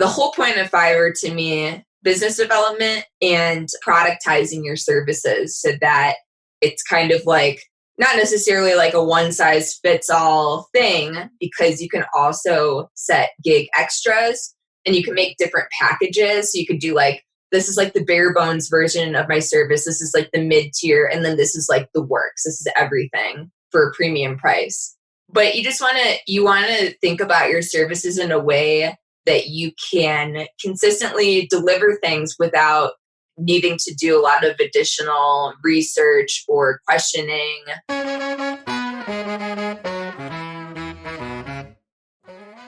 the whole point of Fiverr to me, business development and productizing your services so that it's kind of like not necessarily like a one size fits all thing, because you can also set gig extras and you can make different packages. So you could do like, this is like the bare bones version of my service. This is like the mid tier. And then this is like the works. This is everything for a premium price. But you want to think about your services in a way that you can consistently deliver things without needing to do a lot of additional research or questioning.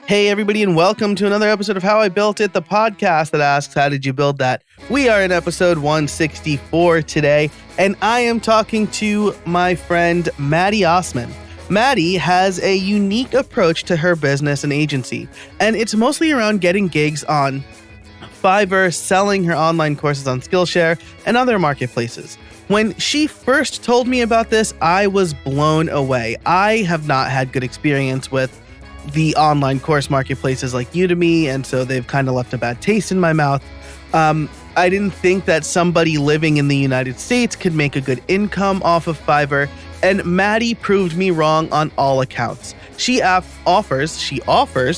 Hey everybody, and welcome to another episode of How I Built It, the podcast that asks, how did you build that? We are in episode 164 today, and I am talking to my friend Maddy Osman. Maddy has a unique approach to her business and agency, and it's mostly around getting gigs on Fiverr, selling her online courses on Skillshare, and other marketplaces. When she first told me about this, I was blown away. I have not had good experience with the online course marketplaces like Udemy, and so they've kind of left a bad taste in my mouth. I didn't think that somebody living in the United States could make a good income off of Fiverr, and Maddy proved me wrong on all accounts. She offers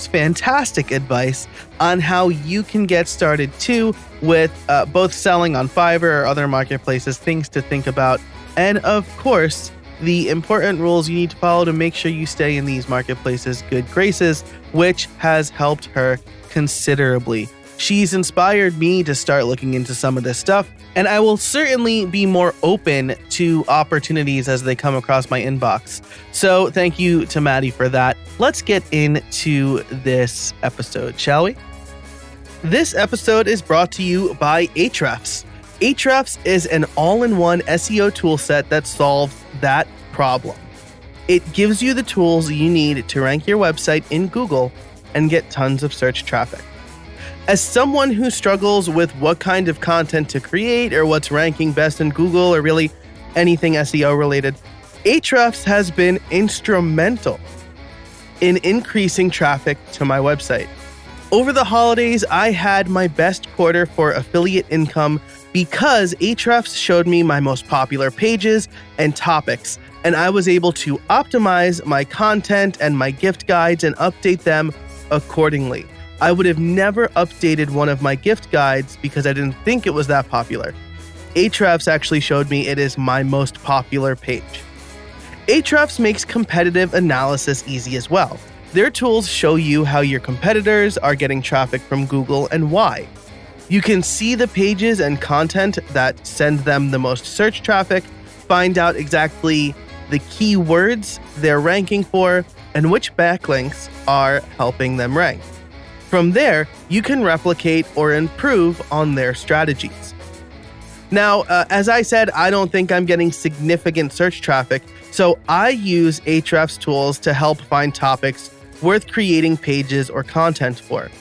fantastic advice on how you can get started too with both selling on Fiverr or other marketplaces, things to think about, and of course, the important rules you need to follow to make sure you stay in these marketplaces' good graces, which has helped her considerably. She's inspired me to start looking into some of this stuff, and I will certainly be more open to opportunities as they come across my inbox. So thank you to Maddy for that. Let's get into this episode, shall we? This episode is brought to you by Ahrefs. Ahrefs is an all-in-one SEO toolset that solves that problem. It gives you the tools you need to rank your website in Google and get tons of search traffic. As someone who struggles with what kind of content to create or what's ranking best in Google or really anything SEO related, Ahrefs has been instrumental in increasing traffic to my website. Over the holidays, I had my best quarter for affiliate income because Ahrefs showed me my most popular pages and topics, and I was able to optimize my content and my gift guides and update them accordingly. I would have never updated one of my gift guides because I didn't think it was that popular. Ahrefs actually showed me it is my most popular page. Ahrefs makes competitive analysis easy as well. Their tools show you how your competitors are getting traffic from Google and why. You can see the pages and content that send them the most search traffic, find out exactly the keywords they're ranking for, and which backlinks are helping them rank. From there, you can replicate or improve on their strategies. Now, as I said, I don't think I'm getting significant search traffic, so I use Ahrefs tools to help find topics worth creating pages or content for.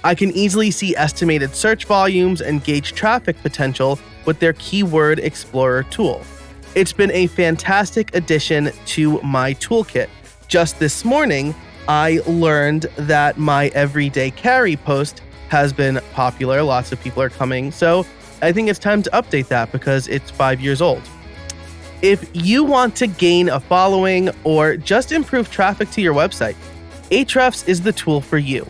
I can easily see estimated search volumes and gauge traffic potential with their Keyword Explorer tool. It's been a fantastic addition to my toolkit. Just this morning, I learned that my everyday carry post has been popular. Lots of people are coming. So I think it's time to update that because it's 5 years old. If you want to gain a following or just improve traffic to your website, Ahrefs is the tool for you.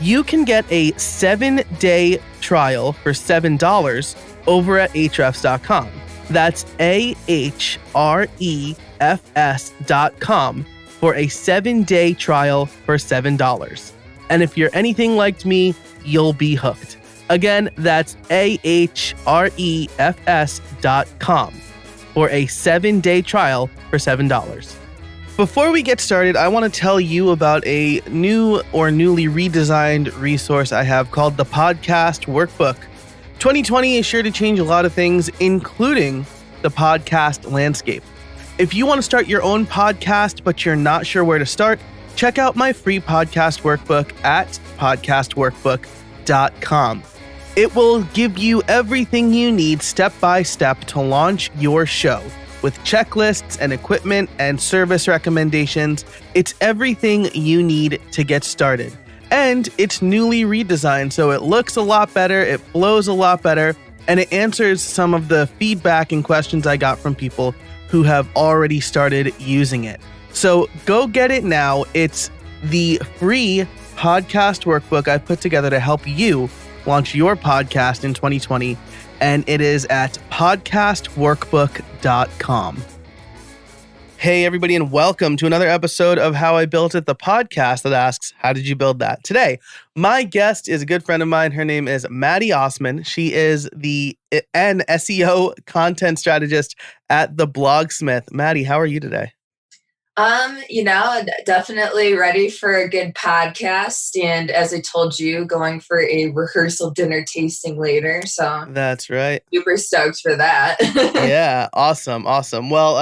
You can get a 7-day trial for $7 over at ahrefs.com. That's ahrefs.com. for a 7-day trial for $7. And if you're anything like me, you'll be hooked. Again, that's ahrefs.com for a 7-day trial for $7. Before we get started, I want to tell you about a new or newly redesigned resource I have called the Podcast Workbook. 2020 is sure to change a lot of things, including the podcast landscape. If you want to start your own podcast, but you're not sure where to start, check out my free podcast workbook at podcastworkbook.com. It will give you everything you need step by step to launch your show with checklists and equipment and service recommendations. It's everything you need to get started. And it's newly redesigned, so it looks a lot better, it flows a lot better, and it answers some of the feedback and questions I got from people who have already started using it. So go get it now. It's the free podcast workbook I put together to help you launch your podcast in 2020, and it is at podcastworkbook.com. Hey, everybody, and welcome to another episode of How I Built It, the podcast that asks, how did you build that? Today, my guest is a good friend of mine. Her name is Maddy Osman. She is an SEO content strategist at The Blogsmith. Maddy, how are you today? Definitely ready for a good podcast. And as I told you, going for a rehearsal dinner tasting later. So that's right. Super stoked for that. Yeah, awesome. Well,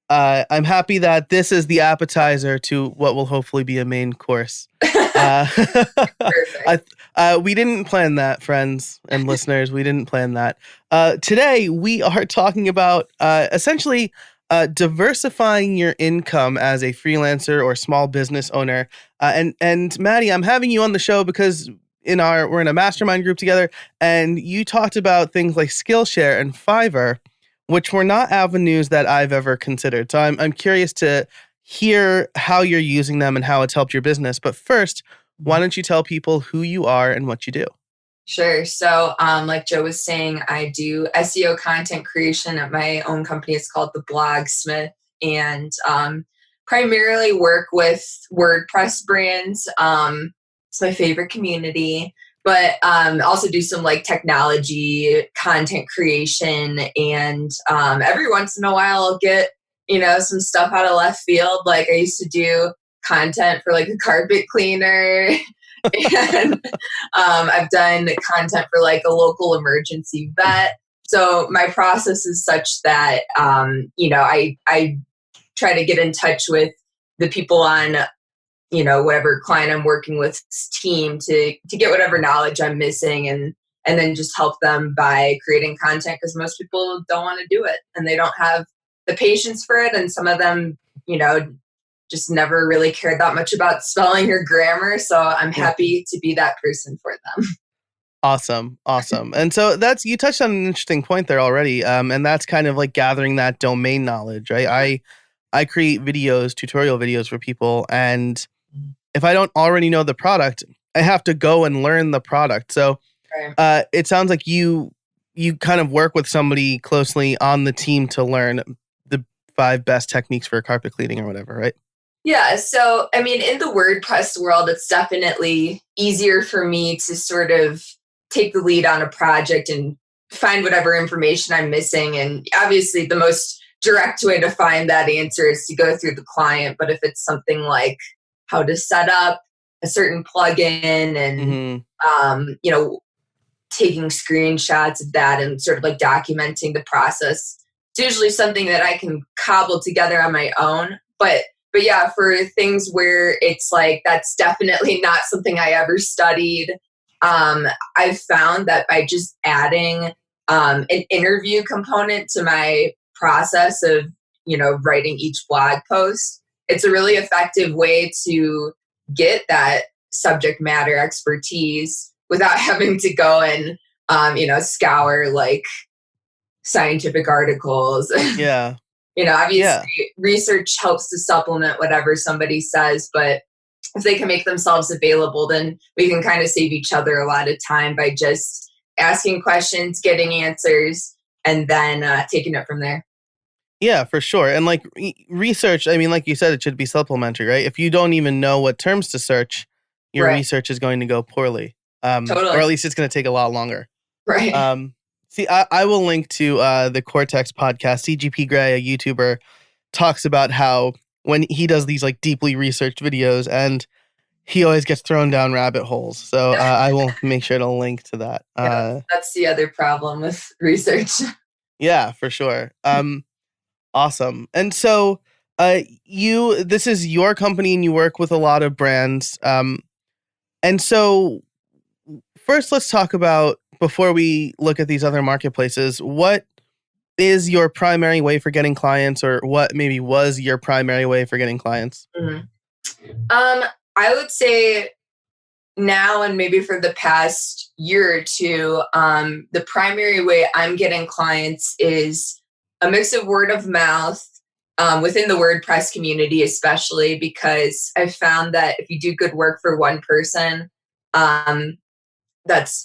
I'm happy that this is the appetizer to what will hopefully be a main course. Perfect. We didn't plan that, friends and listeners. We didn't plan that. Today, we are talking about essentially diversifying your income as a freelancer or small business owner. And Maddy, I'm having you on the show because we're in a mastermind group together, and you talked about things like Skillshare and Fiverr, which were not avenues that I've ever considered. So I'm curious to hear how you're using them and how it's helped your business. But first, why don't you tell people who you are and what you do? Sure. So like Joe was saying, I do SEO content creation at my own company. It's called The Blogsmith, and primarily work with WordPress brands. It's my favorite community. But also do some like technology content creation, and every once in a while I'll get some stuff out of left field. Like I used to do content for like a carpet cleaner, and I've done content for like a local emergency vet. So my process is such that I try to get in touch with the people on whatever client I'm working with's team to get whatever knowledge I'm missing, and then just help them by creating content, because most people don't want to do it and they don't have the patience for it. And some of them, just never really cared that much about spelling or grammar. So I'm happy to be that person for them. Awesome. And so you touched on an interesting point there already. And that's kind of like gathering that domain knowledge, right? I create tutorial videos for people, and if I don't already know the product, I have to go and learn the product. So it sounds like you kind of work with somebody closely on the team to learn the 5 best techniques for carpet cleaning or whatever, right? Yeah. So, I mean, in the WordPress world, it's definitely easier for me to sort of take the lead on a project and find whatever information I'm missing. And obviously the most direct way to find that answer is to go through the client. But if it's something like how to set up a certain plugin and, taking screenshots of that and sort of like documenting the process, it's usually something that I can cobble together on my own. But yeah, for things where it's like, that's definitely not something I ever studied. I've found that by just adding an interview component to my process of, writing each blog post, it's a really effective way to get that subject matter expertise without having to go and, scour like scientific articles. Yeah. Obviously research helps to supplement whatever somebody says, but if they can make themselves available, then we can kind of save each other a lot of time by just asking questions, getting answers, and then taking it from there. Yeah, for sure. And like research, I mean, like you said, it should be supplementary, right? If you don't even know what terms to search, your research is going to go poorly. Totally. Or at least it's going to take a lot longer. Right. See, I will link to the Cortex podcast. CGP Grey, a YouTuber, talks about how when he does these like deeply researched videos, and he always gets thrown down rabbit holes. So I will make sure to link to that. That's the other problem with research. Yeah, for sure. Awesome. And so this is your company and you work with a lot of brands. And so first let's talk about, before we look at these other marketplaces, what is your primary way for getting clients, or what maybe was your primary way for getting clients? Mm-hmm. I would say now and maybe for the past year or two, the primary way I'm getting clients is a mix of word of mouth within the WordPress community, especially because I've found that if you do good work for one person, that's,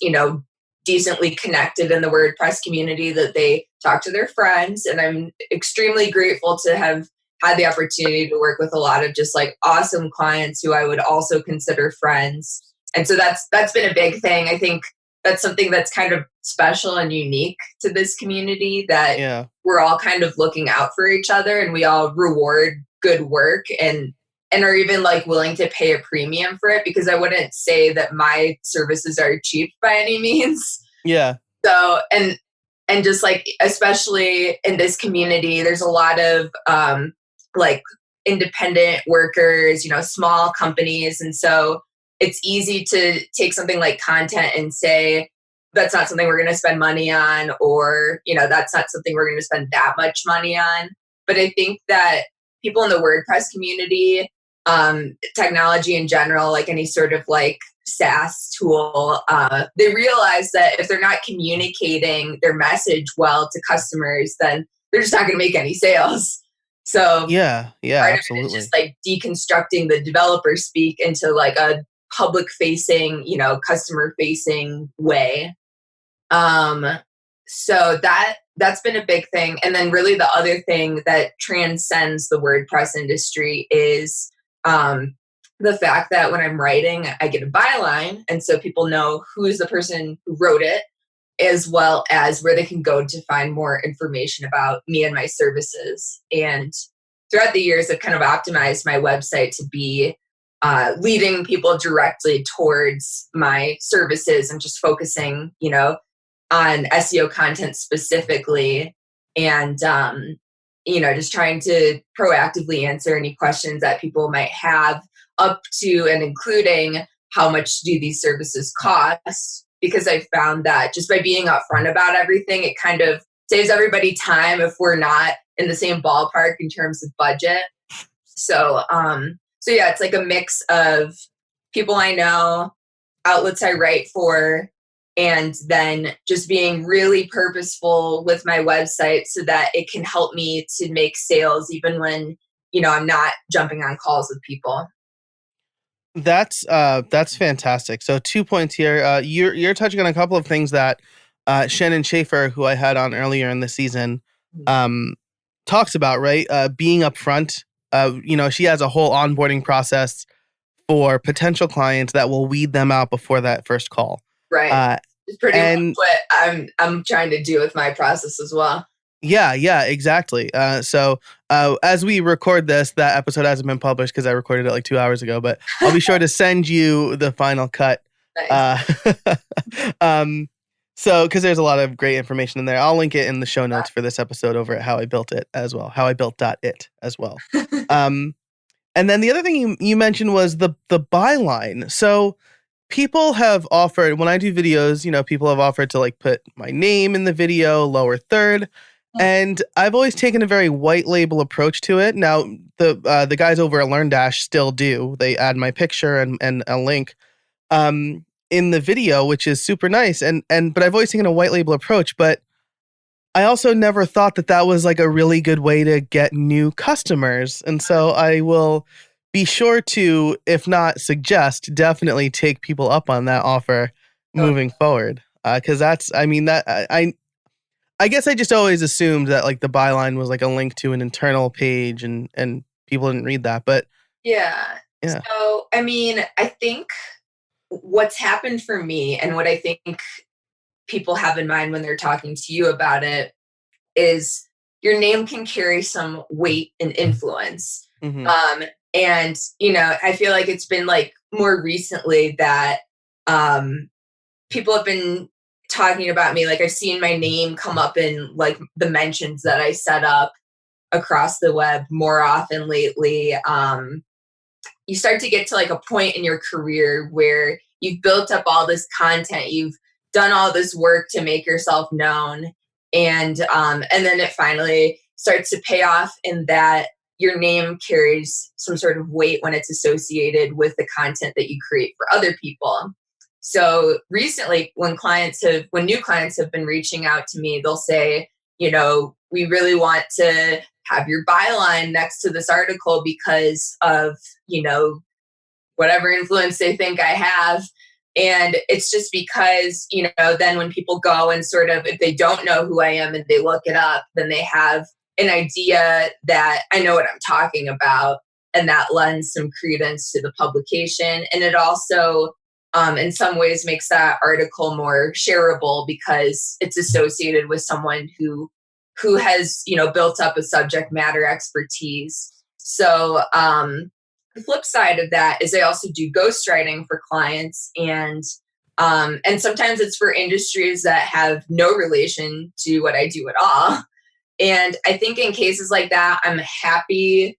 decently connected in the WordPress community, that they talk to their friends. And I'm extremely grateful to have had the opportunity to work with a lot of just like awesome clients who I would also consider friends. And so that's been a big thing. I think that's something that's kind of special and unique to this community, that we're all kind of looking out for each other and we all reward good work and are even like willing to pay a premium for it, because I wouldn't say that my services are cheap by any means. Yeah. So, and just like, especially in this community, there's a lot of like independent workers, small companies. And so it's easy to take something like content and say, that's not something we're going to spend money on, or, that's not something we're going to spend that much money on. But I think that people in the WordPress community, technology in general, like any sort of like SaaS tool, they realize that if they're not communicating their message well to customers, then they're just not going to make any sales. So yeah, absolutely. It's just like deconstructing the developer speak into like a public facing, customer facing way. So that's been a big thing. And then really the other thing that transcends the WordPress industry is the fact that when I'm writing, I get a byline. And so people know who's the person who wrote it, as well as where they can go to find more information about me and my services. And throughout the years, I've kind of optimized my website to be leading people directly towards my services and just focusing, on SEO content specifically. And, just trying to proactively answer any questions that people might have, up to and including how much do these services cost? Because I found that just by being upfront about everything, it kind of saves everybody time if we're not in the same ballpark in terms of budget. So yeah, it's like a mix of people I know, outlets I write for, and then just being really purposeful with my website so that it can help me to make sales even when, I'm not jumping on calls with people. That's fantastic. So 2 points here. You're touching on a couple of things that Shannon Shaffer, who I had on earlier in the season, talks about, right? Being upfront. She has a whole onboarding process for potential clients that will weed them out before that first call. Right. It's pretty much what I'm trying to do with my process as well. Yeah, exactly. So as we record this, that episode hasn't been published because I recorded it like 2 hours ago, but I'll be sure to send you the final cut. Nice. So because there's a lot of great information in there. I'll link it in the show notes for this episode over at How I Built It as well. howibuilt.it as well. And then the other thing you mentioned was the byline. So people have offered, when I do videos, people have offered to like put my name in the video, lower third. And I've always taken a very white label approach to it. Now, the guys over at LearnDash still do. They add my picture and a link in the video, which is super nice. But I've always taken a white label approach. But I also never thought that was like a really good way to get new customers. And so I will be sure to, if not suggest, definitely take people up on that offer moving forward. Because I guess I just always assumed that like the byline was like a link to an internal page and people didn't read that. But yeah. So, I think what's happened for me and what I think people have in mind when they're talking to you about it is your name can carry some weight and influence. Mm-hmm. And, I feel like it's been like more recently that people have been talking about me. Like I've seen my name come up in like the mentions that I set up across the web more often lately. You start to get to like a point in your career where you've built up all this content, you've done all this work to make yourself known, and then it finally starts to pay off in that your name carries some sort of weight when it's associated with the content that you create for other people. So recently, when new clients have been reaching out to me, they'll say, we really want to have your byline next to this article because of, whatever influence they think I have. And it's just because, then when people go and sort of, if they don't know who I am and they look it up, then they have an idea that I know what I'm talking about. And that lends some credence to the publication. And it also, in some ways, makes that article more shareable because it's associated with someone who has, built up a subject matter expertise. So the flip side of that is I also do ghostwriting for clients, and sometimes it's for industries that have no relation to what I do at all. And I think in cases like that, I'm happy.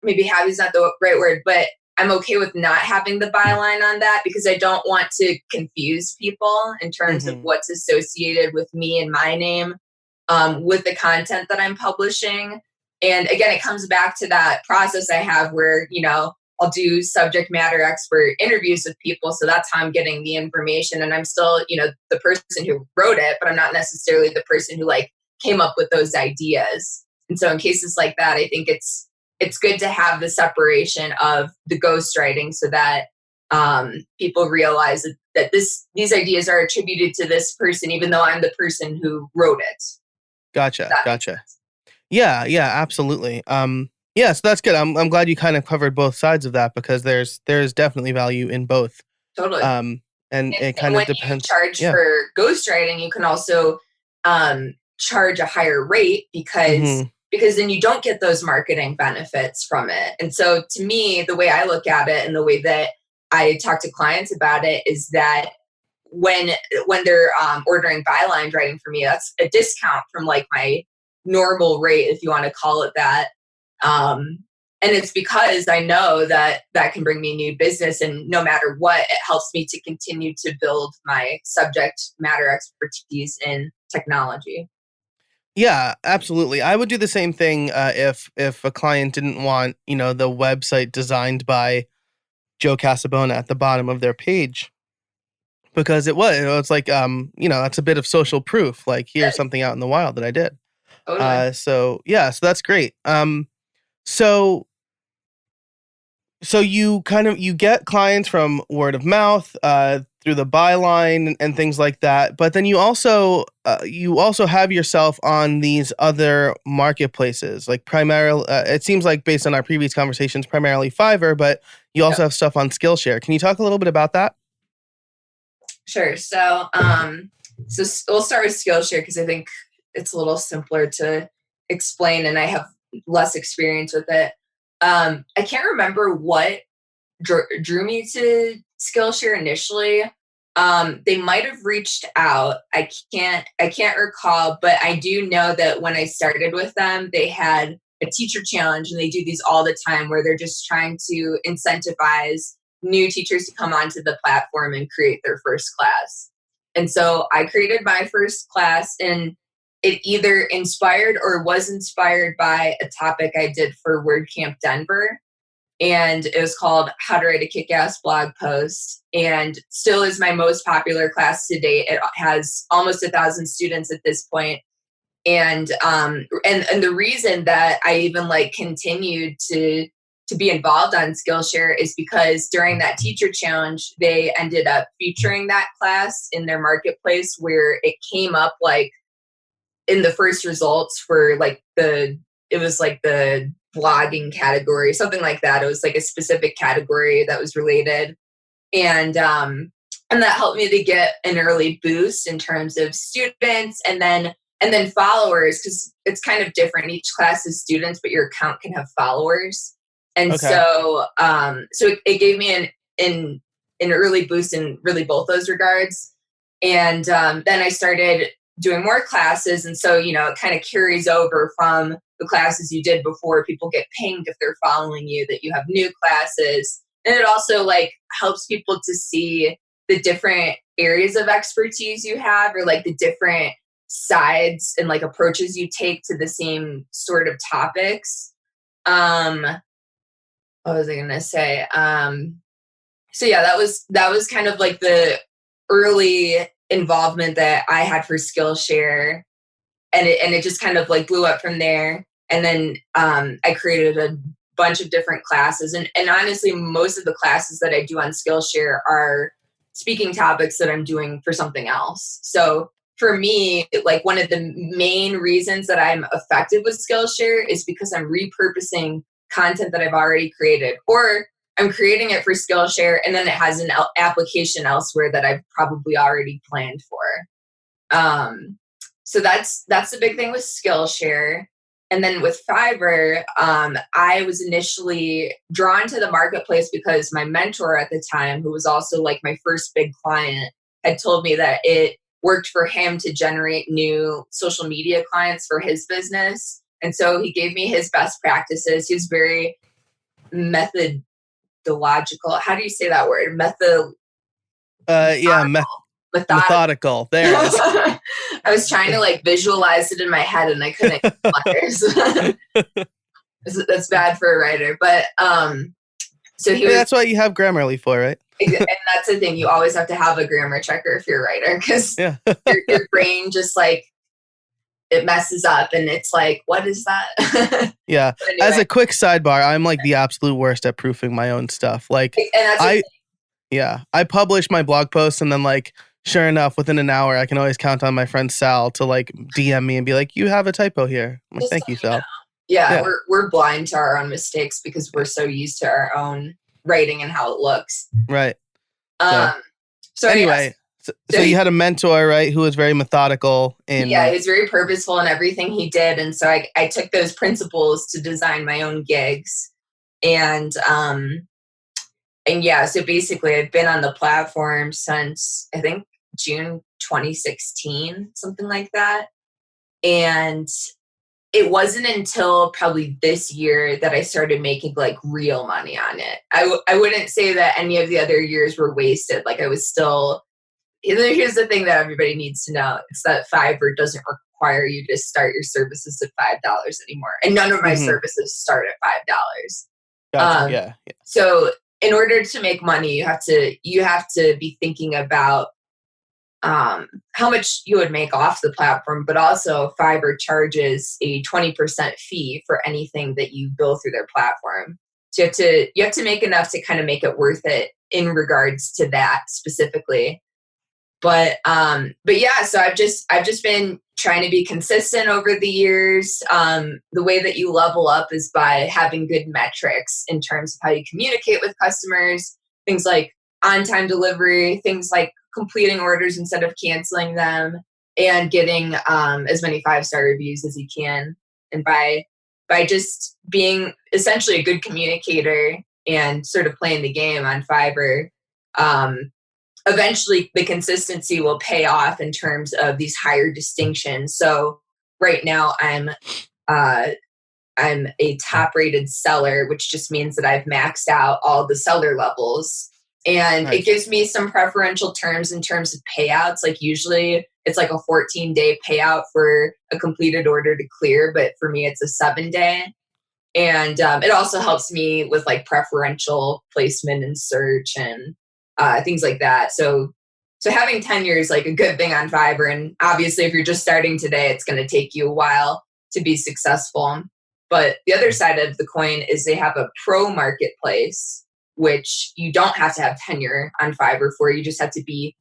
Maybe happy is not the right word, but I'm okay with not having the byline on that because I don't want to confuse people in terms of what's associated with me and my name with the content that I'm publishing. And again, it comes back to that process I have where, I'll do subject matter expert interviews with people. So that's how I'm getting the information. And I'm still, the person who wrote it, but I'm not necessarily the person who came up with those ideas. And so in cases like that, I think it's good to have the separation of the ghostwriting so that people realize that these ideas are attributed to this person, even though I'm the person who wrote it. Gotcha. Yeah, absolutely. Yeah, so that's good. I'm glad you kind of covered both sides of that because there's definitely value in both. Totally. And it kind of depends. When you charge for ghostwriting, you can also charge a higher rate because then you don't get those marketing benefits from it. And so to me, the way I look at it and the way that I talk to clients about it is that when they're ordering byline writing for me, that's a discount from my normal rate, if you want to call it that. And it's because I know that can bring me new business, and no matter what, it helps me to continue to build my subject matter expertise in technology. Yeah, absolutely. I would do the same thing if a client didn't want, the website designed by Joe Casabona at the bottom of their page. Because it's like, that's a bit of social proof. Here's something out in the wild that I did. Totally. So that's great. So you you get clients from word of mouth, through the byline and things like that. But then you also have yourself on these other marketplaces, primarily, it seems like based on our previous conversations, primarily Fiverr, but you also have stuff on Skillshare. Can you talk a little bit about that? Sure. So, we'll start with Skillshare because I think it's a little simpler to explain and I have less experience with it. I can't remember what drew me to Skillshare initially. They might have reached out. I can't recall, but I do know that when I started with them, they had a teacher challenge, and they do these all the time where they're just trying to incentivize new teachers to come onto the platform and create their first class. And so I created my first class, and it either inspired or was inspired by a topic I did for WordCamp Denver. And it was called How to Write a Kickass Blog Post, and still is my most popular class to date. It has almost 1,000 students at this point. And the reason that I even continued to be involved on Skillshare is because during that teacher challenge, they ended up featuring that class in their marketplace, where it came up in the first results for the blogging category, something like that. It was a specific category that was related. And that helped me to get an early boost in terms of students and then followers, because it's kind of different. Each class is students, but your account can have followers. And so it gave me an early boost in really both those regards. And then I started doing more classes. And so, it kind of carries over from the classes you did before. People get pinged if they're following you that you have new classes. And it also helps people to see the different areas of expertise you have, or the different sides and approaches you take to the same sort of topics. what was I going to say? So yeah, that was kind of like the early involvement that I had for Skillshare, and it just kind of like blew up from there. And then I created a bunch of different classes, and honestly, most of the classes that I do on Skillshare are speaking topics that I'm doing for something else. So for me, like one of the main reasons that I'm effective with Skillshare is because I'm repurposing content that I've already created, or I'm creating it for Skillshare and then it has an application elsewhere that I've probably already planned for. So that's the big thing with Skillshare. And then with Fiverr, I was initially drawn to the marketplace because my mentor at the time, who was also like my first big client, had told me that it worked for him to generate new social media clients for his business. And so he gave me his best practices. He was very methodological. How do you say that word? Methodical. There it is. I was trying to like visualize it in my head and I couldn't get letters. That's bad for a writer. But so that's what you have Grammarly for, right? And that's the thing. You always have to have a grammar checker if you're a writer, because your brain just like, it messes up and it's like, what is that? Yeah. Anyway. As a quick sidebar, I'm like the absolute worst at proofing my own stuff. Like I publish my blog posts and then like, sure enough, within an hour, I can always count on my friend Sal to like DM me and be like, you have a typo here. I'm like, thank you, Sal. Yeah, we're blind to our own mistakes because we're so used to our own writing and how it looks. Right. So anyway, so you had a mentor, right, who was very methodical. He was very purposeful in everything he did. And so I took those principles to design my own gigs. And yeah, so basically I've been on the platform since, I think, June 2016, something like that. And it wasn't until probably this year that I started making like real money on it. I wouldn't say that any of the other years were wasted. Like I was still, here's the thing that everybody needs to know. It's that Fiverr doesn't require you to start your services at $5 anymore. And none of my services start at $5. Gotcha. So in order to make money, you have to be thinking about how much you would make off the platform, but also Fiverr charges a 20% fee for anything that you bill through their platform. So you have to make enough to kind of make it worth it in regards to that specifically. But yeah, so I've just been trying to be consistent over the years. The way that you level up is by having good metrics in terms of how you communicate with customers, things like on-time delivery, things like completing orders instead of canceling them, and getting as many 5-star reviews as you can. And by just being essentially a good communicator and sort of playing the game on Fiverr, eventually the consistency will pay off in terms of these higher distinctions. So right now I'm a top rated seller, which just means that I've maxed out all the seller levels. And It gives me some preferential terms in terms of payouts. Like usually it's like a 14-day payout for a completed order to clear, but for me it's a 7-day. And it also helps me with like preferential placement and search and things like that. So having tenure is like a good thing on Fiverr. And obviously if you're just starting today, it's going to take you a while to be successful. But the other side of the coin is they have a pro marketplace, which you don't have to have tenure on Fiverr for. You just have to be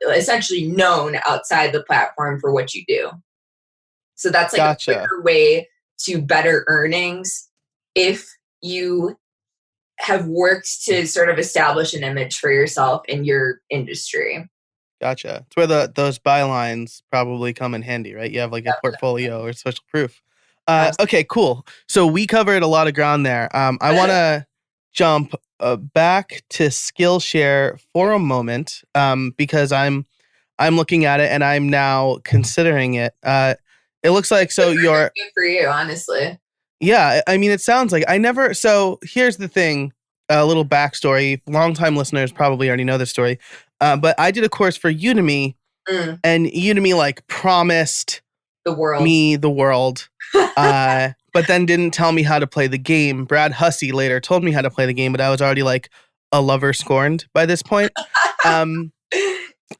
essentially known outside the platform for what you do. So that's like a quicker way to better earnings if you have worked to sort of establish an image for yourself in your industry. Gotcha. It's where those bylines probably come in handy, right? You have like a portfolio or social proof. Okay, cool. So we covered a lot of ground there. I want to jump back to Skillshare for a moment because I'm looking at it and I'm now considering it. It looks like you're good for you, honestly. Yeah, I mean, it sounds like so here's the thing, a little backstory. Longtime listeners probably already know this story. But I did a course for Udemy and Udemy like promised the world. Me the world. But then didn't tell me how to play the game. Brad Hussey later told me how to play the game, but I was already like a lover scorned by this point.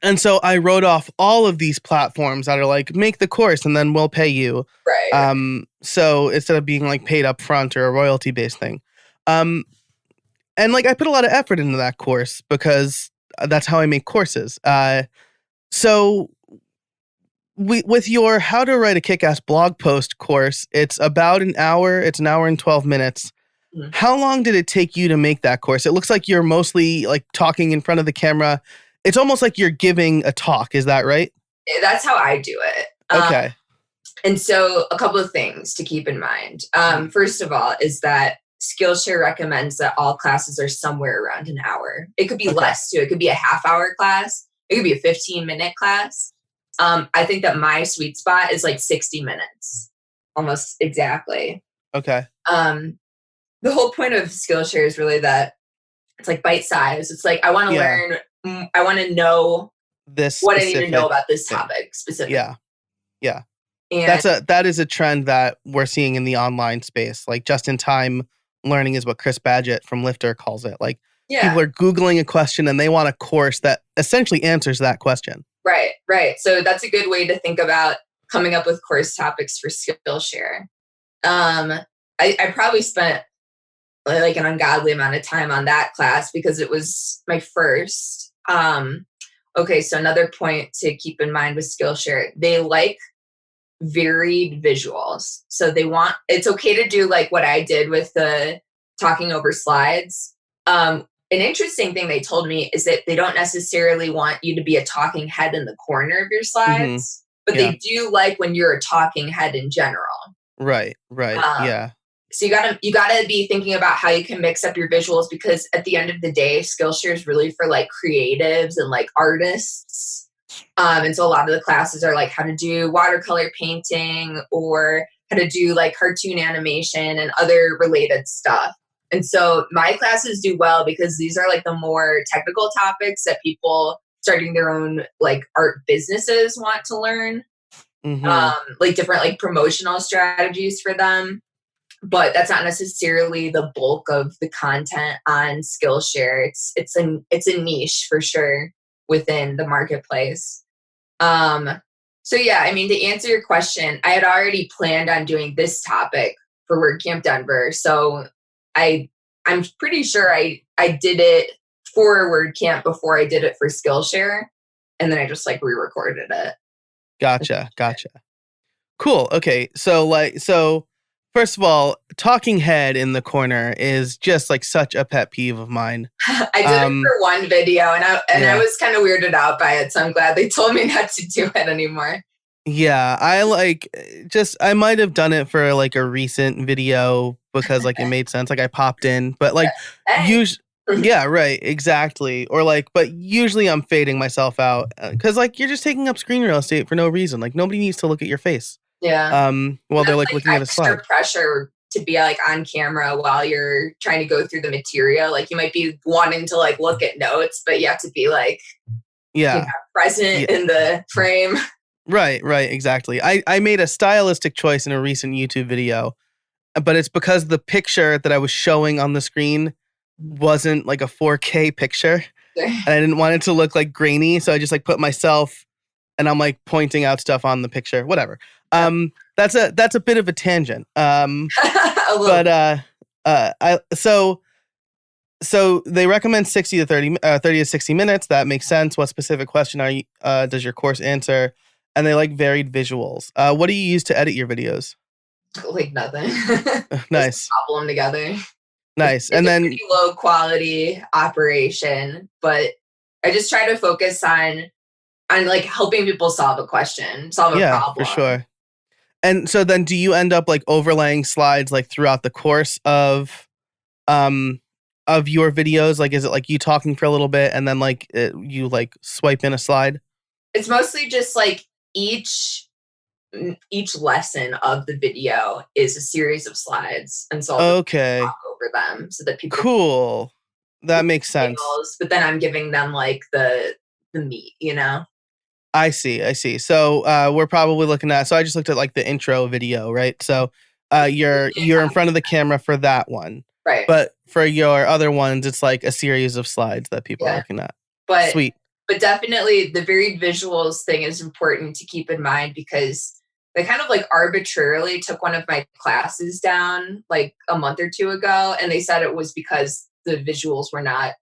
And so I wrote off all of these platforms that are like, make the course and then we'll pay you. Right. So instead of being like paid up front or a royalty based thing. And like I put a lot of effort into that course because that's how I make courses. So with your How to Write a Kick-Ass Blog Post course, it's about an hour. It's an hour and 12 minutes. Mm-hmm. How long did it take you to make that course? It looks like you're mostly like talking in front of the camera. It's almost like you're giving a talk. Is that right? That's how I do it. Okay. And so a couple of things to keep in mind. First of all, is that Skillshare recommends that all classes are somewhere around an hour. It could be less too. It could be a half-hour class. It could be a 15-minute class. I think that my sweet spot is like 60 minutes, almost exactly. Okay. The whole point of Skillshare is really that it's like bite size. It's like, I want to learn, I want to know what I need to know about this topic specifically. Yeah. And that is a trend that we're seeing in the online space. Like just-in-time learning is what Chris Badgett from Lifter calls it. Like people are Googling a question and they want a course that essentially answers that question. Right. So that's a good way to think about coming up with course topics for Skillshare. I probably spent like an ungodly amount of time on that class because it was my first. Okay, so another point to keep in mind with Skillshare, they like varied visuals. So it's okay to do like what I did with the talking over slides. An interesting thing they told me is that they don't necessarily want you to be a talking head in the corner of your slides, but they do like when you're a talking head in general. Right. Yeah. So you gotta be thinking about how you can mix up your visuals, because at the end of the day, Skillshare is really for like creatives and like artists. And so a lot of the classes are like how to do watercolor painting or how to do like cartoon animation and other related stuff. And so my classes do well because these are like the more technical topics that people starting their own like art businesses want to learn. Mm-hmm. Like different like promotional strategies for them. But that's not necessarily the bulk of the content on Skillshare. It's a niche for sure within the marketplace. So yeah, I mean, to answer your question, I had already planned on doing this topic for WordCamp Denver. So I'm pretty sure I did it for WordCamp before I did it for Skillshare. And then I just like re-recorded it. Gotcha. Cool. Okay. So first of all, talking head in the corner is just like such a pet peeve of mine. I did it for one video and I was kind of weirded out by it. So I'm glad they told me not to do it anymore. Yeah. I might have done it for like a recent video because like it made sense. Like I popped in, but like usually, yeah, right. Exactly. Or like, but usually I'm fading myself out because like you're just taking up screen real estate for no reason. Like nobody needs to look at your face. Yeah. While they're like looking at a slide. Pressure to be like on camera while you're trying to go through the material. Like you might be wanting to like look at notes, but you have to be like, present in the frame. Right. Exactly. I made a stylistic choice in a recent YouTube video, but it's because the picture that I was showing on the screen wasn't like a 4K picture and I didn't want it to look like grainy. So I just like put myself and I'm like pointing out stuff on the picture, whatever. That's a bit of a tangent. So they recommend 30 to 60 minutes. That makes sense. What specific question does your course answer? And they like varied visuals. What do you use to edit your videos? Like nothing. Nice. Cobble them together. Nice. It's a pretty low quality operation, but I just try to focus on like helping people solve a problem. For sure. And so then do you end up like overlaying slides like throughout the course of your videos? Like, is it like you talking for a little bit and then like you like swipe in a slide? It's mostly just like each lesson of the video is a series of slides. And so I'll talk over them so that people. Cool. That makes sense. But then I'm giving them like the meat, you know? I see. So we're probably looking at, so I just looked at like the intro video, right? So you're in front of the camera for that one. Right. But for your other ones, it's like a series of slides that people are looking at. Sweet. But definitely the varied visuals thing is important to keep in mind, because they kind of like arbitrarily took one of my classes down like a month or two ago. And they said it was because the visuals were not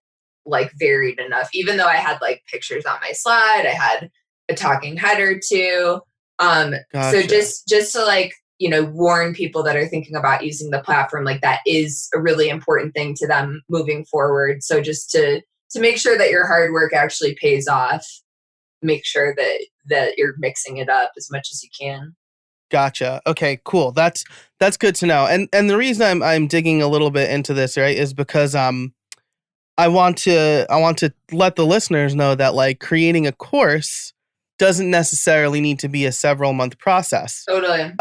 like varied enough, even though I had like pictures on my slide, I had a talking head or two. Gotcha. So just to like, warn people that are thinking about using the platform, like that is a really important thing to them moving forward. So just to make sure that your hard work actually pays off, make sure that you're mixing it up as much as you can. Gotcha. Okay, cool. That's good to know. And the reason I'm digging a little bit into this, right, is because I want to let the listeners know that like creating a course doesn't necessarily need to be a several month process. Totally.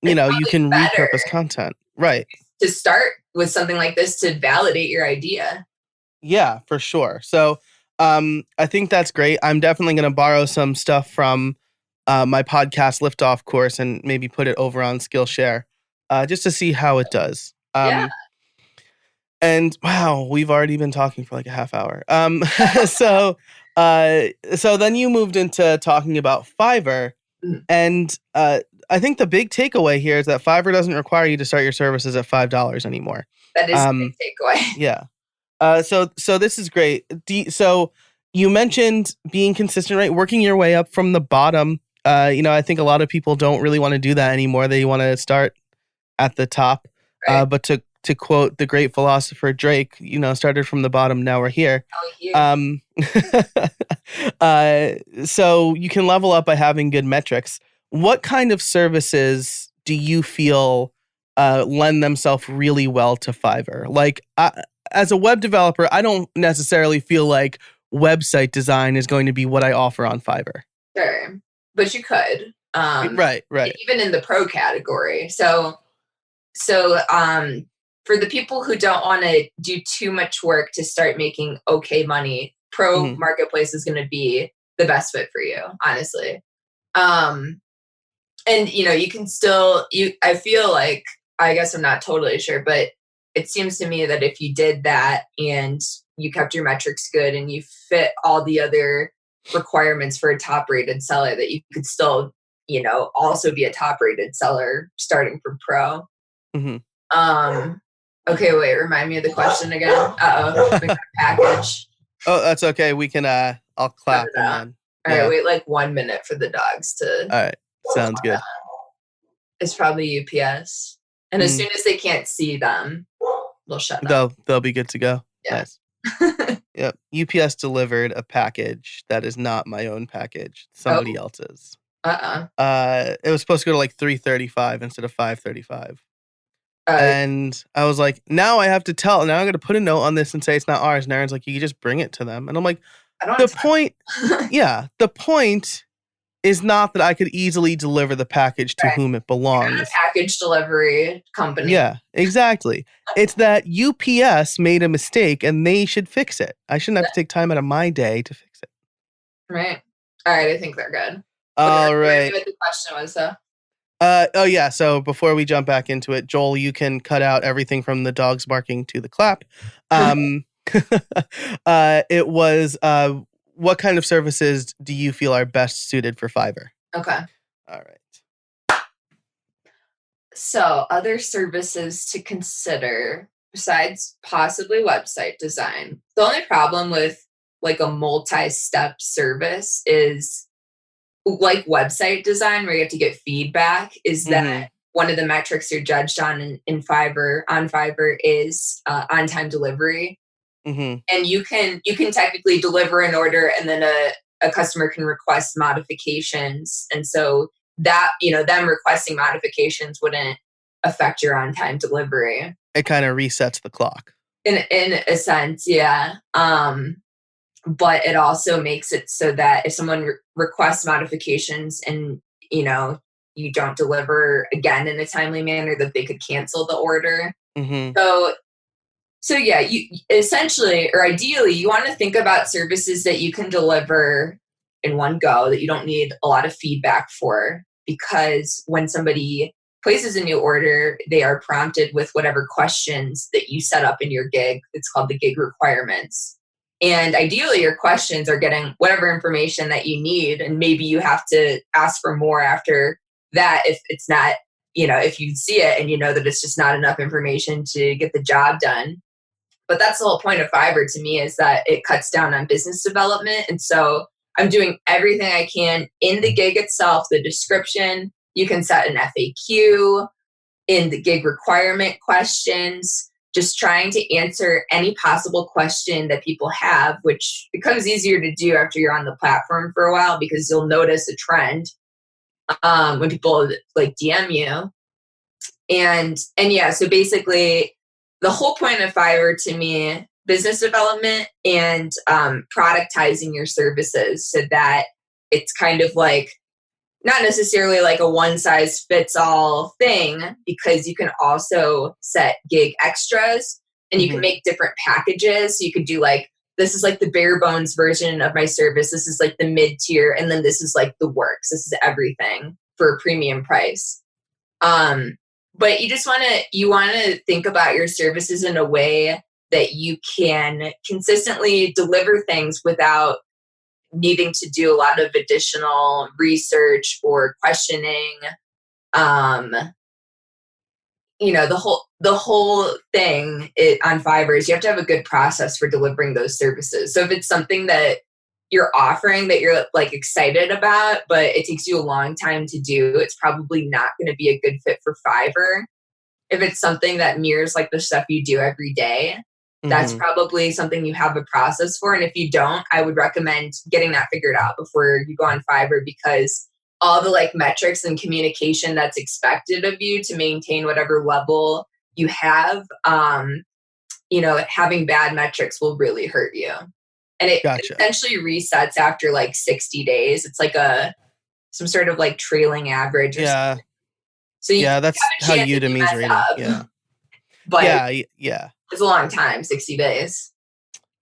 You can repurpose content. Right. To start with something like this to validate your idea. Yeah, for sure. So I think that's great. I'm definitely going to borrow some stuff from my podcast Liftoff course and maybe put it over on Skillshare just to see how it does. Yeah. And wow, we've already been talking for like a half hour. So then you moved into talking about Fiverr. And I think the big takeaway here is that Fiverr doesn't require you to start your services at $5 anymore. That is the big takeaway. Yeah. So this is great. So you mentioned being consistent, right? Working your way up from the bottom. I think a lot of people don't really want to do that anymore. They want to start at the top. Right. But to quote the great philosopher Drake, started from the bottom, now we're here. So you can level up by having good metrics. What kind of services do you feel lend themselves really well to Fiverr? Like, as a web developer, I don't necessarily feel like website design is going to be what I offer on Fiverr. Sure, but you could. Right. Even in the pro category. So for the people who don't want to do too much work to start making okay money, pro marketplace is going to be the best fit for you, honestly. And you can still, I feel like, I guess I'm not totally sure, but it seems to me that if you did that and you kept your metrics good and you fit all the other requirements for a top rated seller, that you could still, also be a top rated seller starting from pro. Okay, wait, remind me of the question again. We got a package. Oh, that's okay. We can, I'll clap. All right, wait like 1 minute for the dogs to. All right, sounds good. It's probably UPS. And as soon as they can't see them, they'll shut up. They'll be good to go. Yeah. Nice. Yep. UPS delivered a package that is not my own package. Somebody else's. It was supposed to go to like 3:35 instead of 5:35. And I was like, now I have to tell. Now I'm going to put a note on this and say it's not ours. And Aaron's like, you can just bring it to them. And I'm like, the point is not that I could easily deliver the package to whom it belongs. You're a package delivery company. Yeah, exactly. It's that UPS made a mistake and they should fix it. I shouldn't have to take time out of my day to fix it. Right. All right. I think they're good. All right. What the question was, though. So before we jump back into it, Joel, you can cut out everything from the dogs barking to the clap. It was, what kind of services do you feel are best suited for Fiverr? Okay. All right. So other services to consider besides possibly website design. The only problem with like a multi-step service is like website design, where you have to get feedback, is that one of the metrics you're judged on in Fiverr is on-time delivery. And you can technically deliver an order and then a customer can request modifications. And so that, them requesting modifications wouldn't affect your on-time delivery. It kind of resets the clock. In a sense, yeah. But it also makes it so that if someone requests modifications and, you don't deliver again in a timely manner, that they could cancel the order. So yeah, you essentially, or ideally, you want to think about services that you can deliver in one go that you don't need a lot of feedback for, because when somebody places a new order, they are prompted with whatever questions that you set up in your gig. It's called the gig requirements. And ideally, your questions are getting whatever information that you need. And maybe you have to ask for more after that if it's not, if you see it and you know that it's just not enough information to get the job done. But that's the whole point of Fiverr to me, is that it cuts down on business development. And so I'm doing everything I can in the gig itself, the description. You can set an FAQ in the gig requirement questions, just trying to answer any possible question that people have, which becomes easier to do after you're on the platform for a while, because you'll notice a trend when people like DM you. And yeah, so basically the whole point of Fiverr to me, business development and productizing your services so that it's kind of like not necessarily like a one size fits all thing, because you can also set gig extras and you can make different packages. So you could do like, this is like the bare bones version of my service. This is like the mid tier. And then this is like the works. This is everything for a premium price. But you want to think about your services in a way that you can consistently deliver things without needing to do a lot of additional research or questioning. The whole thing on Fiverr is you have to have a good process for delivering those services. So if it's something that you're offering that you're like excited about, but it takes you a long time to do, it's probably not going to be a good fit for Fiverr. If it's something that mirrors like the stuff you do every day, that's probably something you have a process for. And if you don't, I would recommend getting that figured out before you go on Fiverr, because all the like metrics and communication that's expected of you to maintain whatever level you have, having bad metrics will really hurt you. And it essentially resets after like 60 days. It's like some sort of like trailing average or something. So that's how Udemy's rating. Yeah. But it's a long time, 60 days.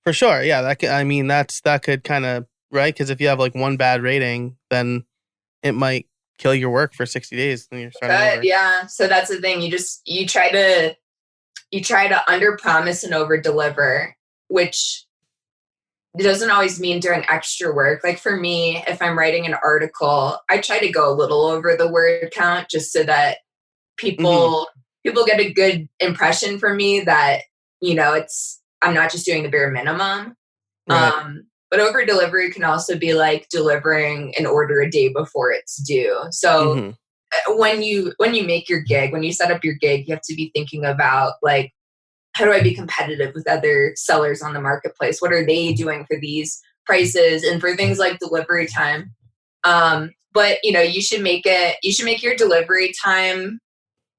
For sure. Yeah. That could kind of, right? Because if you have like one bad rating, then it might kill your work for 60 days. And you're starting over. Yeah. So that's the thing. You try to under promise and over deliver, which doesn't always mean doing extra work. Like for me, if I'm writing an article, I try to go a little over the word count just so that people get a good impression from me that, I'm not just doing the bare minimum. Right. But over delivery can also be like delivering an order a day before it's due. So when you make your gig, when you set up your gig, you have to be thinking about like, how do I be competitive with other sellers on the marketplace? What are they doing for these prices and for things like delivery time? But you should make your delivery time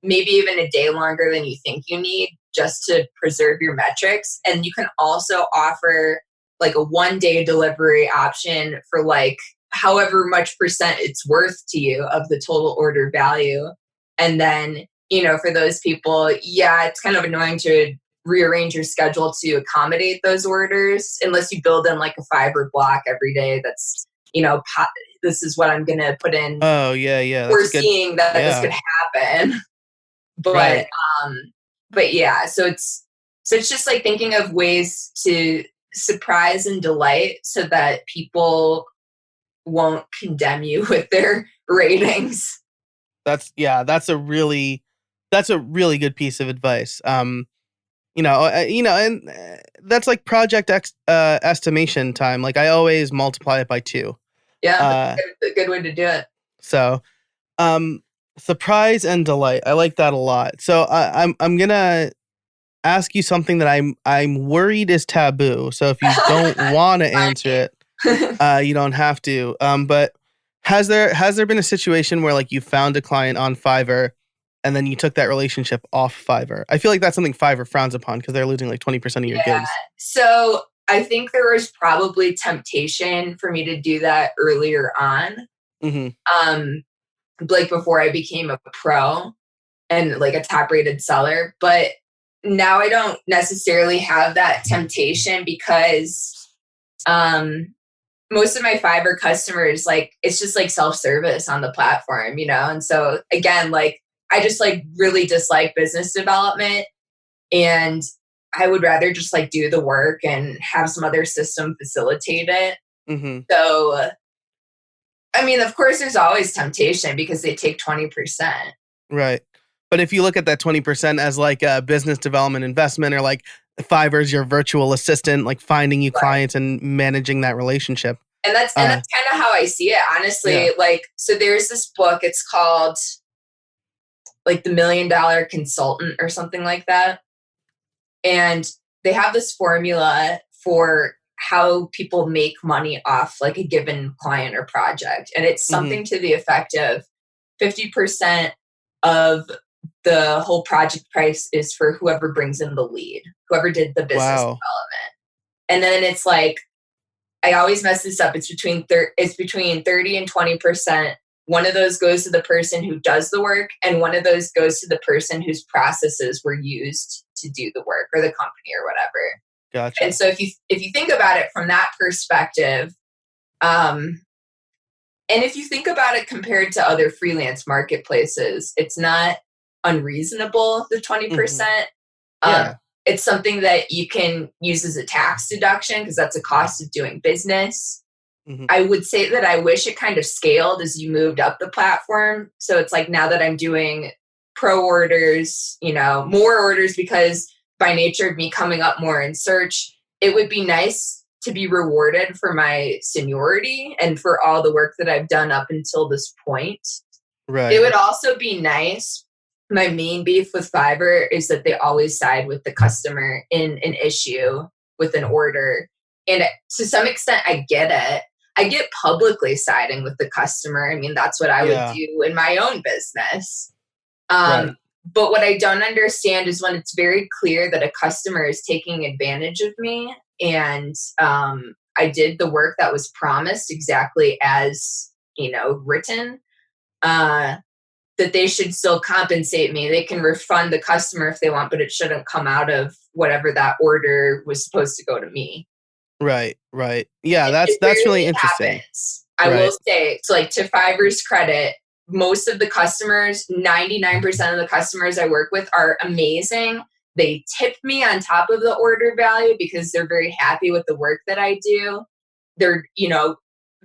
maybe even a day longer than you think you need, just to preserve your metrics. And you can also offer like a 1-day delivery option for like however much percent it's worth to you of the total order value. And then, for those people, it's kind of annoying to rearrange your schedule to accommodate those orders, unless you build in like a Fiverr block every day. That's, this is what I'm going to put in. Oh yeah. We're seeing that this could happen. But, right. So it's just like thinking of ways to surprise and delight so that people won't condemn you with their ratings. That's a really good piece of advice. And that's like project estimation time. Like I always multiply it by 2. Yeah, a good way to do it. So, surprise and delight. I like that a lot. So I'm gonna ask you something that I'm worried is taboo. So if you don't want to answer it, you don't have to. But has there been a situation where like you found a client on Fiverr and then you took that relationship off Fiverr? I feel like that's something Fiverr frowns upon because they're losing like 20% of your gigs. So I think there was probably temptation for me to do that earlier on. Like before I became a pro and like a top rated seller. But now I don't necessarily have that temptation because most of my Fiverr customers, like, it's just like self-service on the platform, And so again, like, I just like really dislike business development, and I would rather just like do the work and have some other system facilitate it. Mm-hmm. So, I mean, of course, there's always temptation because they take 20%. Right. But if you look at that 20% as like a business development investment, or like Fiverr's your virtual assistant, like finding you clients and managing that relationship. And that's kind of how I see it, honestly. Like, so there's this book, it's called like The $1 Million Consultant or something like that. And they have this formula for how people make money off like a given client or project. And it's something to the effect of 50% of the whole project price is for whoever brings in the lead, whoever did the business development. And then it's like, I always mess this up. It's between 30 and 20%. One of those goes to the person who does the work, and one of those goes to the person whose processes were used to do the work, or the company or whatever. Gotcha. And so if you think about it from that perspective, and if you think about it compared to other freelance marketplaces, it's not unreasonable, the 20%. It's something that you can use as a tax deduction because that's a cost of doing business. I would say that I wish it kind of scaled as you moved up the platform. So it's like now that I'm doing pro orders, more orders, because by nature of me coming up more in search, it would be nice to be rewarded for my seniority and for all the work that I've done up until this point. Right. It would also be nice. My main beef with Fiverr is that they always side with the customer in an issue with an order. And to some extent, I get it. I get publicly siding with the customer. I mean, that's what I would do in my own business. But what I don't understand is when it's very clear that a customer is taking advantage of me, and I did the work that was promised exactly as, written, that they should still compensate me. They can refund the customer if they want, but it shouldn't come out of whatever that order was supposed to go to me. Right. Yeah, that's really interesting. I will say, so like, to Fiverr's credit, most of the customers, 99% of the customers I work with are amazing. They tip me on top of the order value because they're very happy with the work that I do. They're,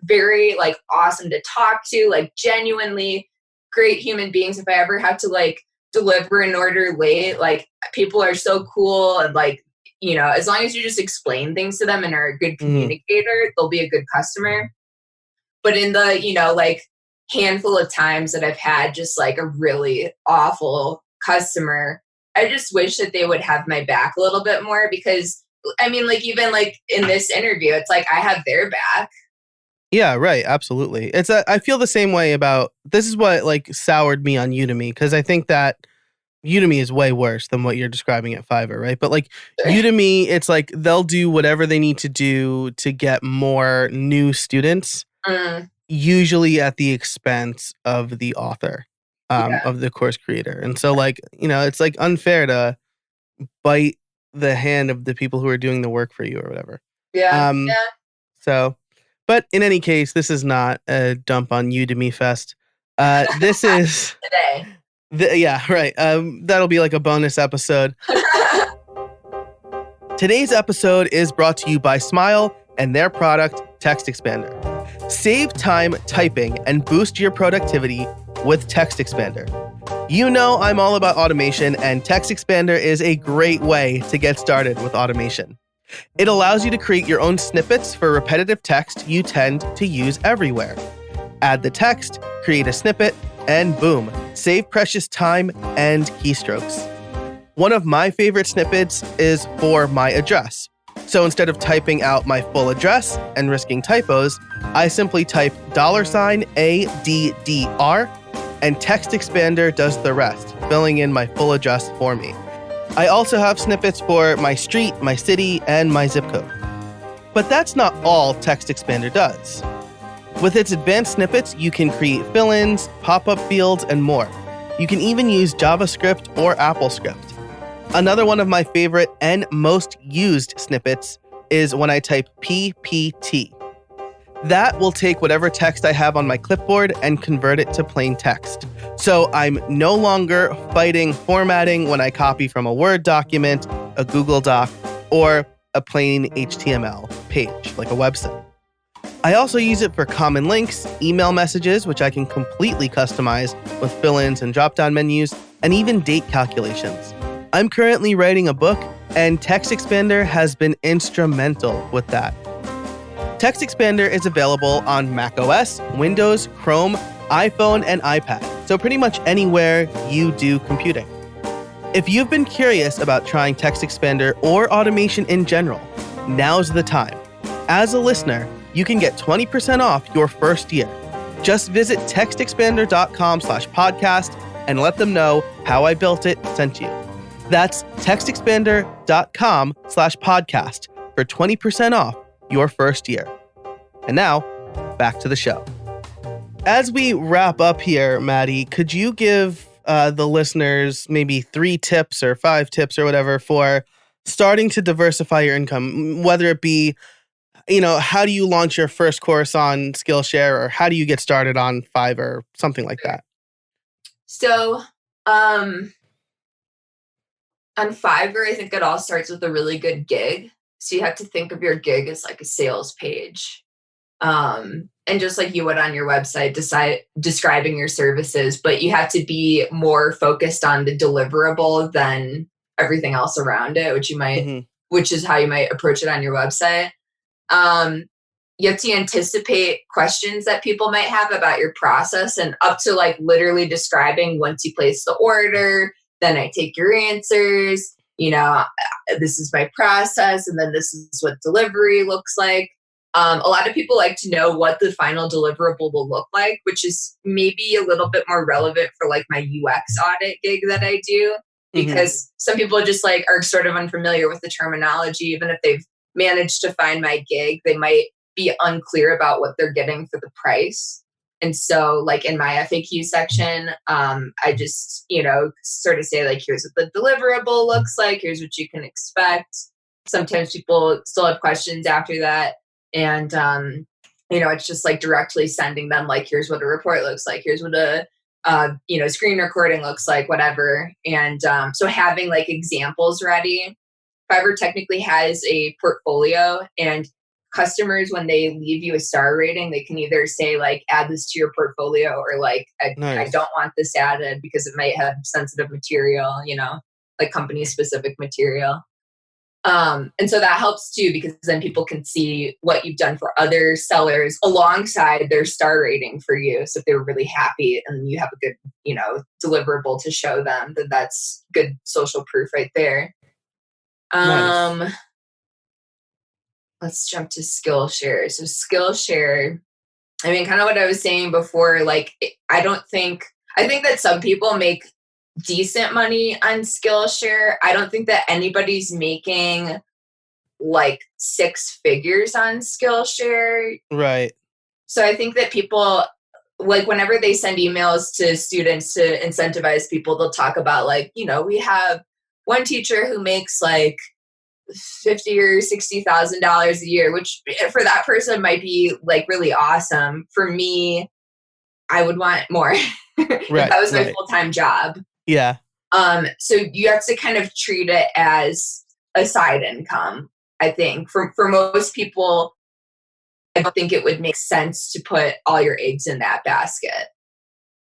very like awesome to talk to, like genuinely great human beings. If I ever have to like deliver an order late, like people are so cool, and like, as long as you just explain things to them and are a good communicator, they'll be a good customer. But in the, like handful of times that I've had just like a really awful customer, I just wish that they would have my back a little bit more, because I mean, like, even like in this interview, it's like I have their back. Yeah, right. Absolutely. I feel the same way about, this is what like soured me on Udemy, because I think that Udemy is way worse than what you're describing at Fiverr, right? But like Udemy, it's like they'll do whatever they need to do to get more new students, usually at the expense of the author, of the course creator. And so like, it's like unfair to bite the hand of the people who are doing the work for you or whatever. So, but in any case, this is not a dump on Udemy Fest. This is today. That'll be like a bonus episode. Today's episode is brought to you by Smile and their product, Text Expander. Save time typing and boost your productivity with Text Expander. I'm all about automation, and Text Expander is a great way to get started with automation. It allows you to create your own snippets for repetitive text you tend to use everywhere. Add the text, create a snippet, and boom, save precious time and keystrokes. One of my favorite snippets is for my address. So instead of typing out my full address and risking typos, I simply type $ADDR, and Text Expander does the rest, filling in my full address for me. I also have snippets for my street, my city, and my zip code. But that's not all Text Expander does. With its advanced snippets, you can create fill-ins, pop-up fields, and more. You can even use JavaScript or AppleScript. Another one of my favorite and most used snippets is when I type PPT. That will take whatever text I have on my clipboard and convert it to plain text. So I'm no longer fighting formatting when I copy from a Word document, a Google Doc, or a plain HTML page, like a website. I also use it for common links, email messages, which I can completely customize with fill-ins and drop-down menus, and even date calculations. I'm currently writing a book, and Text Expander has been instrumental with that. Text Expander is available on macOS, Windows, Chrome, iPhone, and iPad, so pretty much anywhere you do computing. If you've been curious about trying Text Expander or automation in general, now's the time. As a listener, you can get 20% off your first year. Just visit textexpander.com/podcast and let them know How I Built It sent you. That's textexpander.com/podcast for 20% off your first year. And now, back to the show. As we wrap up here, Maddy, could you give the listeners maybe 3 tips or 5 tips or whatever for starting to diversify your income, whether it be, how do you launch your first course on Skillshare, or how do you get started on Fiverr, something like that? So, on Fiverr, I think it all starts with a really good gig. So you have to think of your gig as like a sales page. And just like you would on your website, describing your services, but you have to be more focused on the deliverable than everything else around it, which is how you might approach it on your website. You have to anticipate questions that people might have about your process, and up to like literally describing once you place the order, then I take your answers, this is my process, and then this is what delivery looks like. A lot of people like to know what the final deliverable will look like, which is maybe a little bit more relevant for like my UX audit gig that I do, because some people just like are sort of unfamiliar with the terminology. Even if they've managed to find my gig, they might be unclear about what they're getting for the price. And so like in my FAQ section, I just, sort of say like, here's what the deliverable looks like. Here's what you can expect. Sometimes people still have questions after that. And, it's just like directly sending them like, here's what a report looks like. Here's what a, screen recording looks like, whatever. And so having like examples ready. Fiverr technically has a portfolio, and customers, when they leave you a star rating, they can either say like, add this to your portfolio, or like, I don't want this added because it might have sensitive material, like company specific material. And so that helps too, because then people can see what you've done for other sellers alongside their star rating for you. So if they were really happy and you have a good, deliverable to show them, then that's good social proof right there. Nice. Let's jump to Skillshare. So Skillshare, kind of what I was saying before, like, I think that some people make decent money on Skillshare. I don't think that anybody's making like 6 figures on Skillshare. Right. So I think that people, like, whenever they send emails to students to incentivize people, they'll talk about like, we have one teacher who makes like $50,000 or $60,000 a year, which for that person might be like really awesome. For me, I would want more if that was my full-time job. Yeah. So you have to kind of treat it as a side income. I think for most people, I don't think it would make sense to put all your eggs in that basket,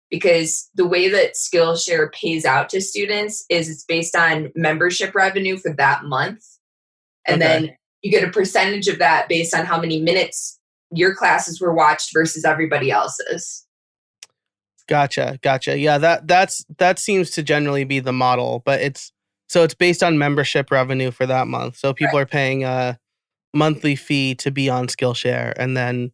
because the way that Skillshare pays out to students is it's based on membership revenue for that month. And then you get a percentage of that based on how many minutes your classes were watched versus everybody else's. Gotcha. Yeah, that seems to generally be the model, but it's based on membership revenue for that month. So people are paying a monthly fee to be on Skillshare, and then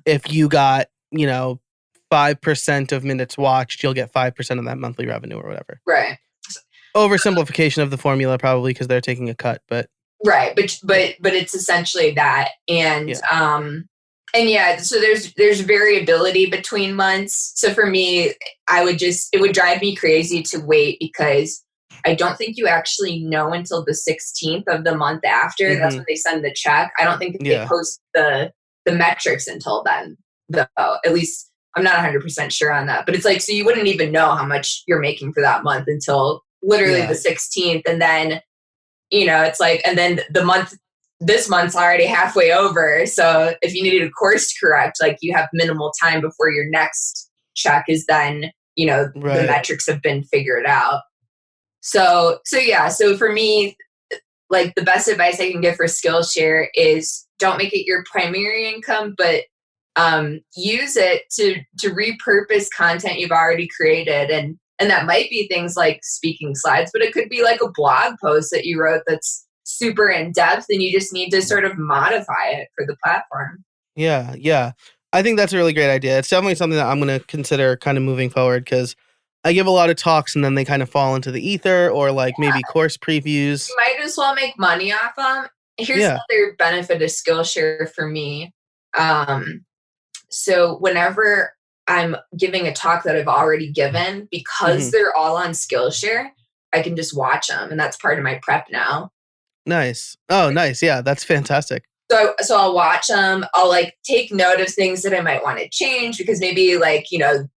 if you got 5% of minutes watched, you'll get 5% of that monthly revenue or whatever. Right. Oversimplification of the formula, probably, because they're taking a cut, but right. But it's essentially that, and And yeah, so there's variability between months. So for me, it would drive me crazy to wait, because I don't think you actually know until the 16th of the month after. That's when they send the check. I don't think they post the the metrics until then, though. At least I'm not 100% sure on that. But it's like, so you wouldn't even know how much you're making for that month until literally the 16th. And then, it's like, and then this month's already halfway over. So if you needed a course to correct, like you have minimal time before your next check is then, the metrics have been figured out. So for me, like the best advice I can give for Skillshare is don't make it your primary income, but use it to repurpose content you've already created. And that might be things like speaking slides, but it could be like a blog post that you wrote that's super in depth and you just need to sort of modify it for the platform. Yeah. I think that's a really great idea. It's definitely something that I'm going to consider kind of moving forward because I give a lot of talks and then they kind of fall into the ether or like maybe course previews. You might as well make money off them. Here's another benefit of Skillshare for me. So whenever I'm giving a talk that I've already given, because they're all on Skillshare, I can just watch them. And that's part of my prep now. Nice. Oh, nice. Yeah, that's fantastic. So I'll watch them. I'll like take note of things that I might want to change because maybe like,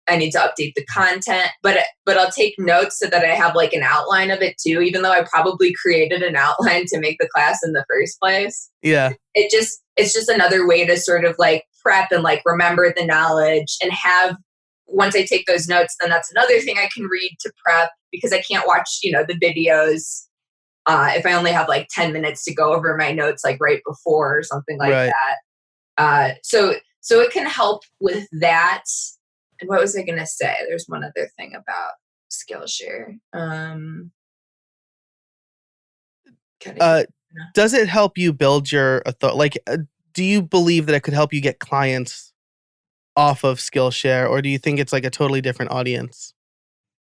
I need to update the content, but I'll take notes so that I have like an outline of it too, even though I probably created an outline to make the class in the first place. Yeah. It's just another way to sort of like prep and like remember the knowledge and have, once I take those notes, then that's another thing I can read to prep because I can't watch, the videos if I only have like 10 minutes to go over my notes like right before or something like that. So it can help with that. And what was I going to say? There's one other thing about Skillshare. Does it help you build your authority? Do you believe that it could help you get clients off of Skillshare, or do you think it's like a totally different audience?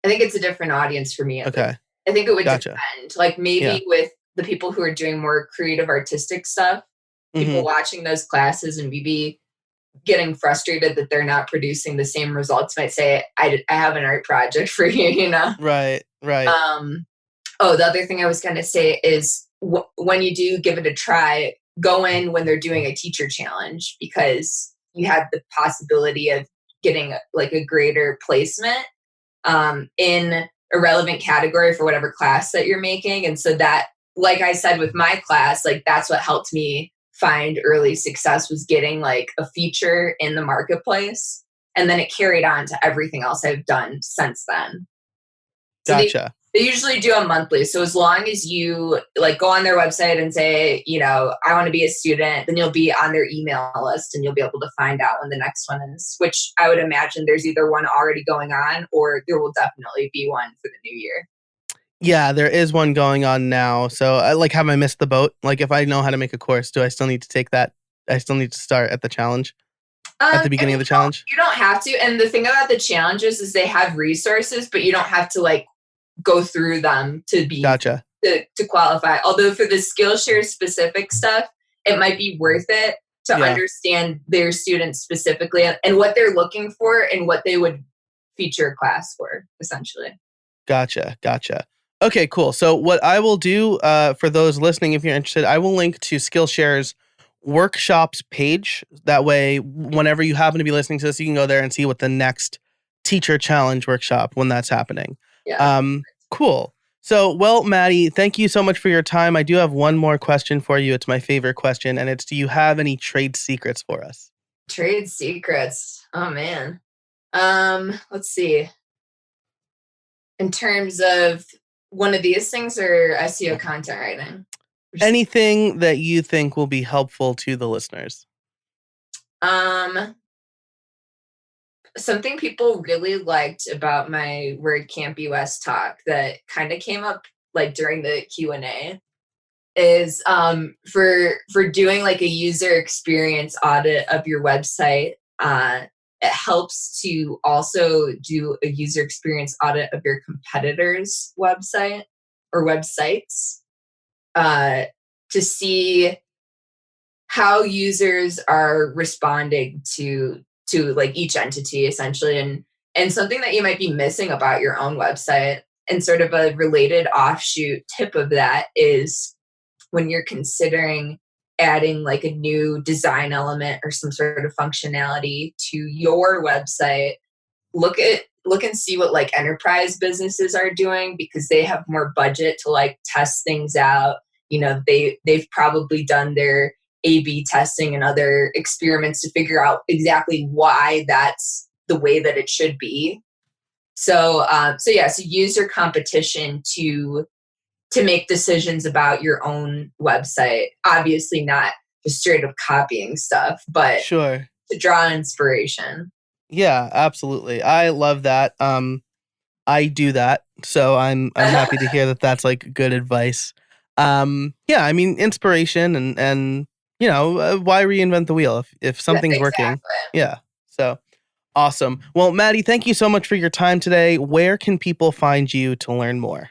I think it's a different audience for me. Okay. I think it would depend. Like maybe with the people who are doing more creative artistic stuff, people watching those classes and maybe getting frustrated that they're not producing the same results might say, I have an art project for you, Right. The other thing I was going to say is when you do give it a try, go in when they're doing a teacher challenge because you have the possibility of getting like a greater placement in a relevant category for whatever class that you're making. And so that, like I said, with my class, like that's what helped me find early success was getting like a feature in the marketplace. And then it carried on to everything else I've done since then. So gotcha. They usually do a monthly. So as long as you like go on their website and say, I want to be a student, then you'll be on their email list and you'll be able to find out when the next one is, which I would imagine there's either one already going on or there will definitely be one for the new year. Yeah, there is one going on now. So have I missed the boat? Like if I know how to make a course, do I still need to take that? I still need to start at the challenge? At the beginning of the challenge? You don't have to. And the thing about the challenges is they have resources, but you don't have to like go through them to be gotcha. to qualify. Although for the Skillshare specific stuff, it might be worth it to understand their students specifically and what they're looking for and what they would feature a class for, essentially. Gotcha. Okay, cool. So what I will do for those listening, if you're interested, I will link to Skillshare's workshops page. That way, whenever you happen to be listening to this, you can go there and see what the next teacher challenge workshop when that's happening. Yeah. Cool. So, well, Maddy, thank you so much for your time. I do have one more question for you. It's my favorite question, and it's, do you have any trade secrets for us? Trade secrets? Oh, man. Let's see. In terms of one of these things or SEO content writing? Anything that you think will be helpful to the listeners. Something people really liked about my WordCamp US talk that kind of came up like during the Q&A is for doing like a user experience audit of your website. It helps to also do a user experience audit of your competitors' website or websites to see how users are responding to like each entity essentially, and something that you might be missing about your own website. And sort of a related offshoot tip of that is when you're considering adding like a new design element or some sort of functionality to your website, look and see what like enterprise businesses are doing, because they have more budget to like test things out. They've probably done their A/B testing and other experiments to figure out exactly why that's the way that it should be. So use your competition to make decisions about your own website. Obviously not just straight up copying stuff, but sure, to draw inspiration. Yeah, absolutely. I love that. I do that, so I'm happy to hear that that's like good advice. Yeah, I mean, inspiration and why reinvent the wheel if something's working? Yeah. So awesome. Well, Maddy, thank you so much for your time today. Where can people find you to learn more?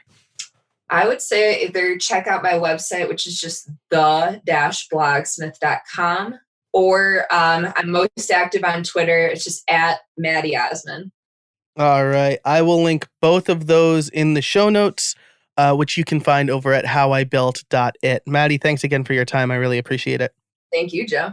I would say either check out my website, which is just the-blogsmith.com, or I'm most active on Twitter. It's just at Maddy Osman. All right. I will link both of those in the show notes, which you can find over at howibuilt.it. Maddy, thanks again for your time. I really appreciate it. Thank you, Joe.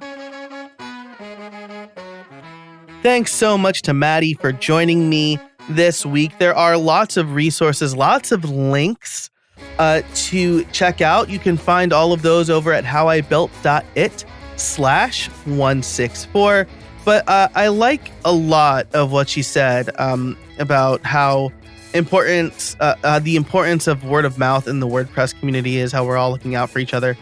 Thanks so much to Maddy for joining me this week. There are lots of resources, lots of links to check out. You can find all of those over at howibuilt.it/164. But I like a lot of what she said about how the importance of word of mouth in the WordPress community is, how we're all looking out for each other.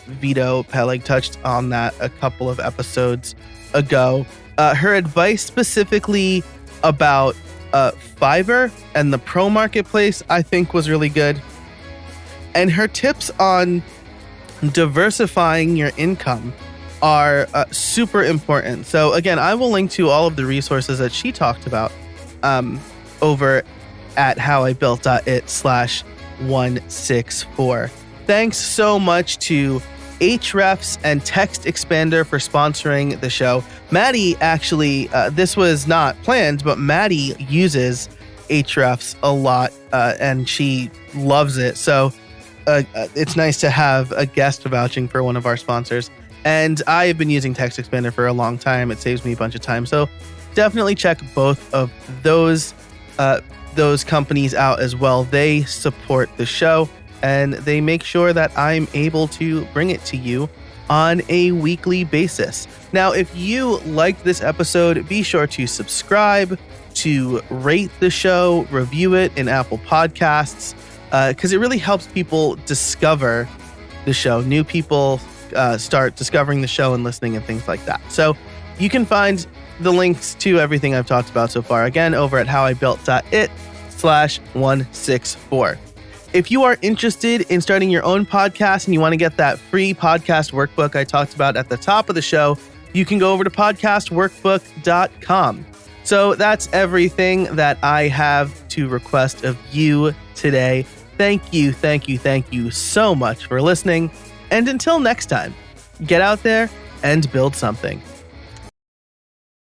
Vito Peleg touched on that a couple of episodes ago. Her advice specifically about Fiverr and the pro marketplace, I think, was really good. And her tips on diversifying your income are super important. So again, I will link to all of the resources that she talked about over at howibuilt.it/164. Thanks so much to Ahrefs and Text Expander for sponsoring the show. Maddy actually, this was not planned, but Maddy uses Ahrefs a lot and she loves it. So it's nice to have a guest vouching for one of our sponsors. And I have been using Text Expander for a long time. It saves me a bunch of time. So definitely check both of those companies out as well. They support the show and they make sure that I'm able to bring it to you on a weekly basis. Now, if you liked this episode, be sure to subscribe, to rate the show, review it in Apple Podcasts, because it really helps people discover the show. New people start discovering the show and listening and things like that. So you can find the links to everything I've talked about so far, again, over at howibuilt.it/164. If you are interested in starting your own podcast and you want to get that free podcast workbook I talked about at the top of the show, you can go over to podcastworkbook.com. So that's everything that I have to request of you today. Thank you so much for listening. And until next time, get out there and build something.